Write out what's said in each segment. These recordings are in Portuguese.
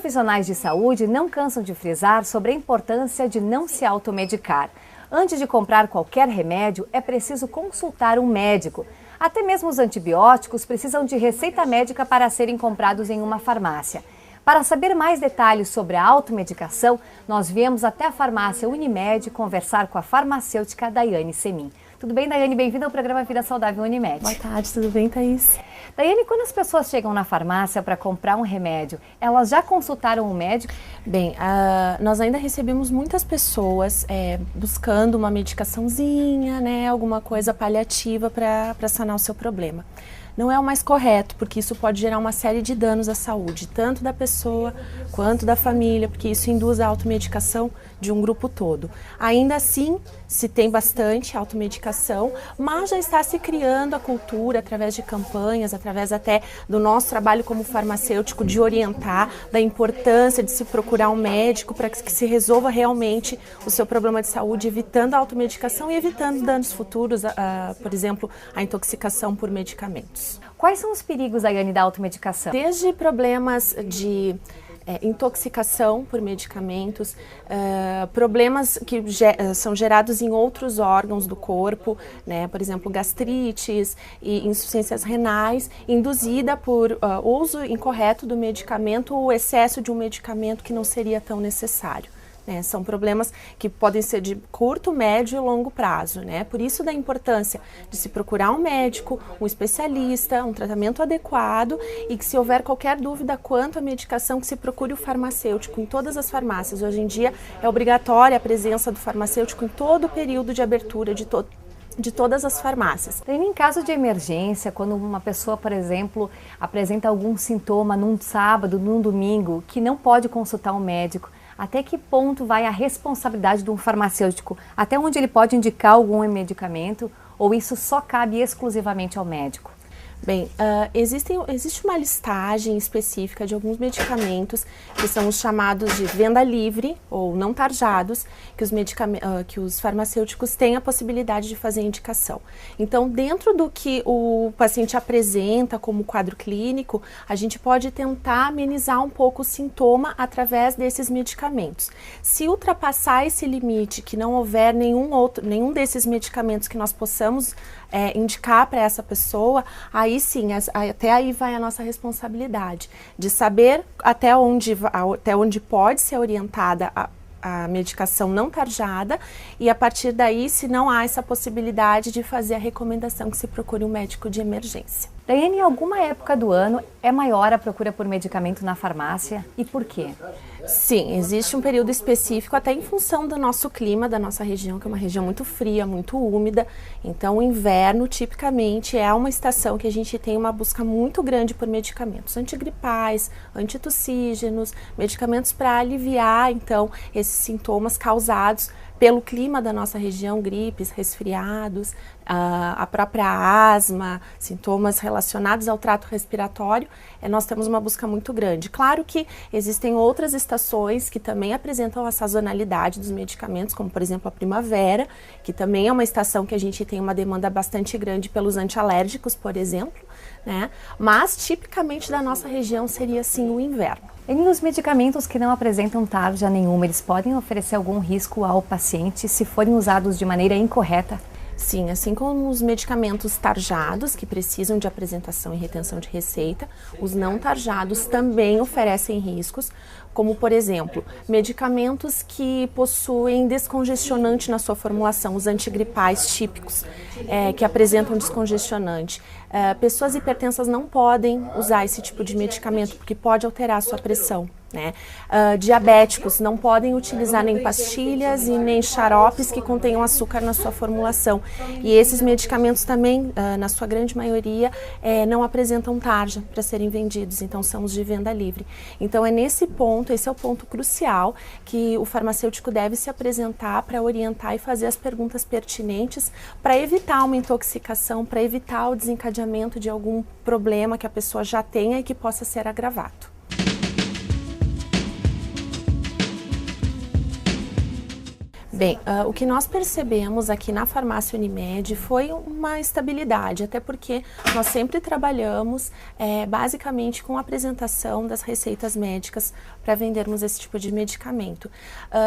profissionais de saúde não cansam de frisar sobre a importância de não se automedicar. Antes de comprar qualquer remédio, é preciso consultar um médico. Até mesmo os antibióticos precisam de receita médica para serem comprados em uma farmácia. Para saber mais detalhes sobre a automedicação, nós viemos até a farmácia Unimed conversar com a farmacêutica Daiane Semin. Tudo bem, Daiane? Bem-vinda ao programa Vida Saudável Unimed. Boa tarde, tudo bem, Thaís? Daiane, quando as pessoas chegam na farmácia para comprar um remédio, elas já consultaram o médico? Bem, nós ainda recebemos muitas pessoas buscando uma medicaçãozinha, né, alguma coisa paliativa para sanar o seu problema. Não é o mais correto, porque isso pode gerar uma série de danos à saúde, tanto da pessoa quanto da família, porque isso induz a automedicação de um grupo todo. Ainda assim, se tem bastante automedicação, mas já está se criando a cultura através de campanhas, através até do nosso trabalho como farmacêutico de orientar da importância de se procurar um médico para que se resolva realmente o seu problema de saúde, evitando a automedicação e evitando danos futuros, por exemplo, a intoxicação por medicamentos. Quais são os perigos, Daiane, da automedicação? Desde problemas de intoxicação por medicamentos, problemas que são gerados em outros órgãos do corpo, né? Por exemplo, gastrites e insuficiências renais, induzida por uso incorreto do medicamento ou excesso de um medicamento que não seria tão necessário. São problemas que podem ser de curto, médio e longo prazo, né? Por isso da importância de se procurar um médico, um especialista, um tratamento adequado e que se houver qualquer dúvida quanto à medicação, que se procure o farmacêutico em todas as farmácias. Hoje em dia é obrigatória a presença do farmacêutico em todo o período de abertura de todas as farmácias. Em caso de emergência, quando uma pessoa, por exemplo, apresenta algum sintoma num sábado, num domingo, que não pode consultar um médico, até que ponto vai a responsabilidade de um farmacêutico? Até onde ele pode indicar algum medicamento ou isso só cabe exclusivamente ao médico? Bem, existe uma listagem específica de alguns medicamentos que são os chamados de venda livre ou não tarjados, que os farmacêuticos têm a possibilidade de fazer indicação. Então, dentro do que o paciente apresenta como quadro clínico, a gente pode tentar amenizar um pouco o sintoma através desses medicamentos. Se ultrapassar esse limite, que não houver nenhum desses medicamentos que nós possamos indicar para essa pessoa, aí sim, até aí vai a nossa responsabilidade de saber até onde pode ser orientada a medicação não tarjada e a partir daí, se não há essa possibilidade de fazer a recomendação que se procure um médico de emergência. Daiane, em alguma época do ano é maior a procura por medicamento na farmácia e por quê? Sim, existe um período específico até em função do nosso clima, da nossa região, que é uma região muito fria, muito úmida. Então, o inverno, tipicamente, é uma estação que a gente tem uma busca muito grande por medicamentos antigripais, antitussígenos, medicamentos para aliviar, então, esses sintomas causados pelo clima da nossa região, gripes, resfriados, a própria asma, sintomas relacionados ao trato respiratório, nós temos uma busca muito grande. Claro que existem outras estações que também apresentam a sazonalidade dos medicamentos, como por exemplo a primavera, que também é uma estação que a gente tem uma demanda bastante grande pelos antialérgicos, por exemplo, né? Mas tipicamente da nossa região seria sim o inverno. E os medicamentos que não apresentam tarja nenhuma, eles podem oferecer algum risco ao paciente se forem usados de maneira incorreta? Sim, assim como os medicamentos tarjados, que precisam de apresentação e retenção de receita, os não tarjados também oferecem riscos, como, por exemplo, medicamentos que possuem descongestionante na sua formulação, os antigripais típicos, que apresentam descongestionante. Pessoas hipertensas não podem usar esse tipo de medicamento, porque pode alterar a sua pressão. Diabéticos não podem utilizar nem pastilhas e nem xaropes que contenham açúcar na sua formulação. E esses medicamentos também, na sua grande maioria, não apresentam tarja para serem vendidos, então são os de venda livre. Então esse é o ponto crucial que o farmacêutico deve se apresentar para orientar e fazer as perguntas pertinentes para evitar uma intoxicação, para evitar o desencadeamento de algum problema que a pessoa já tenha e que possa ser agravado. Bem, o que nós percebemos aqui na farmácia Unimed foi uma estabilidade, até porque nós sempre trabalhamos basicamente com a apresentação das receitas médicas para vendermos esse tipo de medicamento.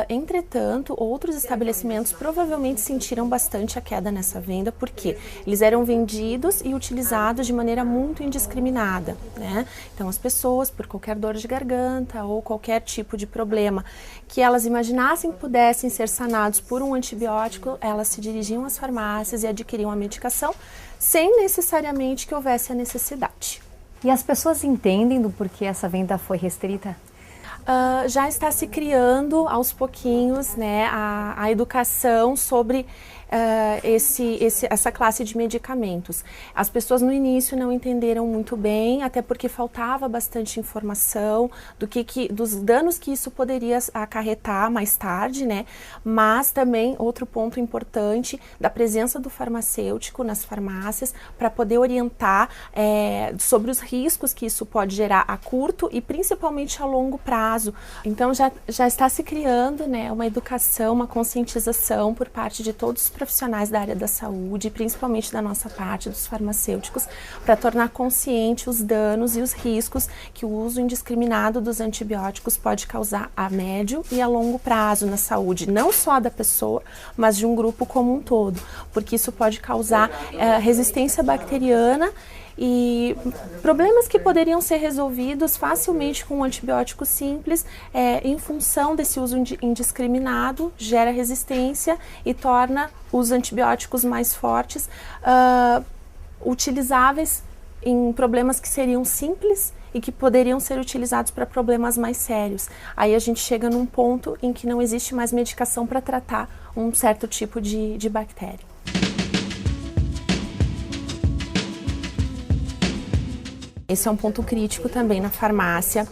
Entretanto, outros estabelecimentos provavelmente sentiram bastante a queda nessa venda, porque eles eram vendidos e utilizados de maneira muito indiscriminada, né? Então, as pessoas, por qualquer dor de garganta ou qualquer tipo de problema que elas imaginassem que pudessem ser sanados por um antibiótico, elas se dirigiam às farmácias e adquiriam a medicação sem necessariamente que houvesse a necessidade. E as pessoas entendem do porquê essa venda foi restrita? Já está se criando aos pouquinhos, né, a educação sobre essa classe de medicamentos. As pessoas no início não entenderam muito bem, até porque faltava bastante informação dos danos que isso poderia acarretar mais tarde, né? Mas também outro ponto importante da presença do farmacêutico nas farmácias para poder orientar sobre os riscos que isso pode gerar a curto e principalmente a longo prazo. Então já está se criando, né, uma educação, uma conscientização por parte de todos os profissionais da área da saúde, principalmente da nossa parte, dos farmacêuticos, para tornar consciente os danos e os riscos que o uso indiscriminado dos antibióticos pode causar a médio e a longo prazo na saúde, não só da pessoa, mas de um grupo como um todo, porque isso pode causar resistência bacteriana e problemas que poderiam ser resolvidos facilmente com um antibiótico simples, em função desse uso indiscriminado, gera resistência e torna os antibióticos mais fortes, utilizáveis em problemas que seriam simples e que poderiam ser utilizados para problemas mais sérios. Aí a gente chega num ponto em que não existe mais medicação para tratar um certo tipo de bactéria. Esse é um ponto crítico também na farmácia,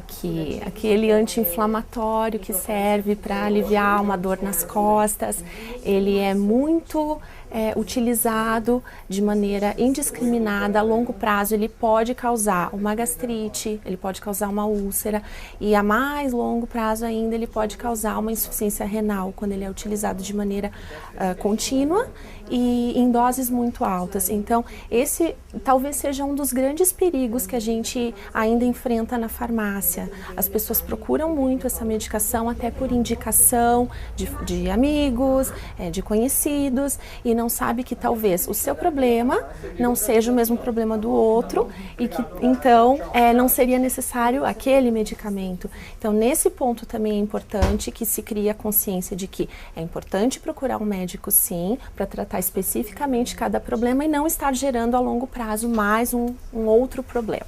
que aquele anti-inflamatório que serve para aliviar uma dor nas costas, ele é muito utilizado de maneira indiscriminada. A longo prazo ele pode causar uma gastrite, ele pode causar uma úlcera e a mais longo prazo ainda ele pode causar uma insuficiência renal quando ele é utilizado de maneira contínua e em doses muito altas. Então esse talvez seja um dos grandes perigos que a gente ainda enfrenta na farmácia. As pessoas procuram muito essa medicação até por indicação de amigos, de conhecidos, e não sabe que talvez o seu problema não seja o mesmo problema do outro e que então não seria necessário aquele medicamento. Então nesse ponto também é importante que se crie a consciência de que é importante procurar um médico sim, para tratar especificamente cada problema e não estar gerando a longo prazo mais um outro problema.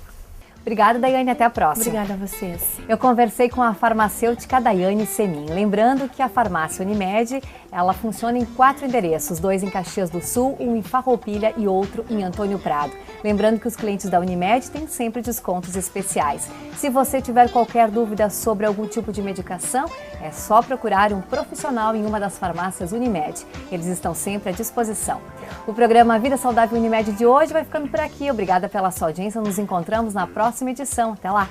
Obrigada, Daiane. Até a próxima. Obrigada a vocês. Eu conversei com a farmacêutica Daiane Semin. Lembrando que a farmácia Unimed, ela funciona em 4 endereços, 2 em Caxias do Sul, um em Farroupilha e outro em Antônio Prado. Lembrando que os clientes da Unimed têm sempre descontos especiais. Se você tiver qualquer dúvida sobre algum tipo de medicação, é só procurar um profissional em uma das farmácias Unimed. Eles estão sempre à disposição. O programa Vida Saudável Unimed de hoje vai ficando por aqui. Obrigada pela sua audiência. Nos encontramos na próxima edição. Até lá!